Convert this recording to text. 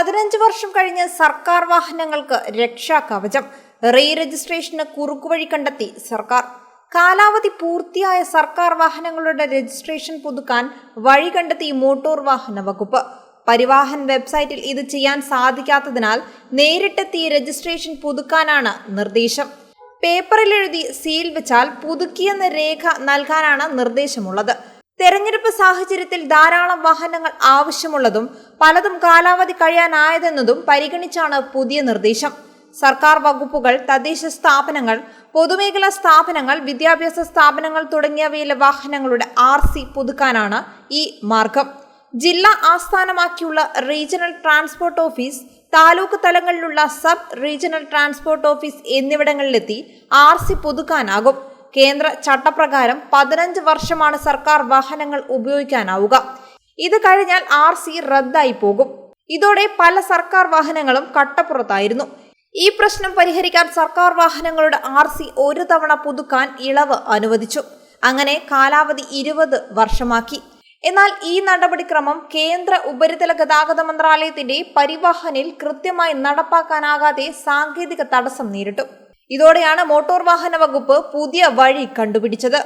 15 വർഷം കഴിഞ്ഞ് സർക്കാർ വാഹനങ്ങൾക്ക് രക്ഷാകവചം. റീ രജിസ്ട്രേഷന് കുറുക്കുവഴി കണ്ടെത്തി സർക്കാർ. കാലാവധി പൂർത്തിയായ സർക്കാർ വാഹനങ്ങളുടെ രജിസ്ട്രേഷൻ പുതുക്കാൻ വഴി കണ്ടെത്തി മോട്ടോർ വാഹന വകുപ്പ്. പരിവാഹൻ വെബ്സൈറ്റിൽ ഇത് ചെയ്യാൻ സാധിക്കാത്തതിനാൽ നേരിട്ടെത്തി രജിസ്ട്രേഷൻ പുതുക്കാനാണ് നിർദ്ദേശം. പേപ്പറിൽ എഴുതി സീൽ വെച്ചാൽ പുതുക്കിയെന്ന രേഖ നൽകാനാണ് നിർദ്ദേശമുള്ളത്. തെരഞ്ഞെടുപ്പ് സാഹചര്യത്തിൽ ധാരാളം വാഹനങ്ങൾ ആവശ്യമുള്ളതും പലതും കാലാവധി കഴിയാനായതെന്നതും പരിഗണിച്ചാണ് പുതിയ നിർദ്ദേശം. സർക്കാർ വകുപ്പുകൾ, തദ്ദേശ സ്ഥാപനങ്ങൾ, പൊതുമേഖലാ സ്ഥാപനങ്ങൾ, വിദ്യാഭ്യാസ സ്ഥാപനങ്ങൾ തുടങ്ങിയവയിലെ വാഹനങ്ങളുടെ RC പുതുക്കാനാണ് ഈ മാർഗം. ജില്ലാ ആസ്ഥാനമാക്കിയുള്ള റീജിയണൽ ട്രാൻസ്പോർട്ട് ഓഫീസ്, താലൂക്ക് തലങ്ങളിലുള്ള സബ് റീജിയണൽ ട്രാൻസ്പോർട്ട് ഓഫീസ് എന്നിവിടങ്ങളിലെത്തി RC പുതുക്കാനാകും. കേന്ദ്ര ചട്ടപ്രകാരം 15 വർഷമാണ് സർക്കാർ വാഹനങ്ങൾ ഉപയോഗിക്കാനാവുക. ഇത് കഴിഞ്ഞാൽ RC റദ്ദായി പോകും. ഇതോടെ പല സർക്കാർ വാഹനങ്ങളും കട്ടപ്പുറത്തായിരുന്നു. ഈ പ്രശ്നം പരിഹരിക്കാൻ സർക്കാർ വാഹനങ്ങളുടെ RC ഒരു തവണ പുതുക്കാൻ ഇളവ് അനുവദിച്ചു. അങ്ങനെ കാലാവധി 20 വർഷമാക്കി. എന്നാൽ ഈ നടപടിക്രമം കേന്ദ്ര ഉപരിതല ഗതാഗത മന്ത്രാലയത്തിന്റെ പരിവാഹനിൽ കൃത്യമായി നടപ്പാക്കാനാകാതെ സാങ്കേതിക തടസ്സം നേരിട്ടു. ഇതോടെയാണ് മോട്ടോർ വാഹന വകുപ്പ് പുതിയ വഴി കണ്ടുപിടിച്ചത്.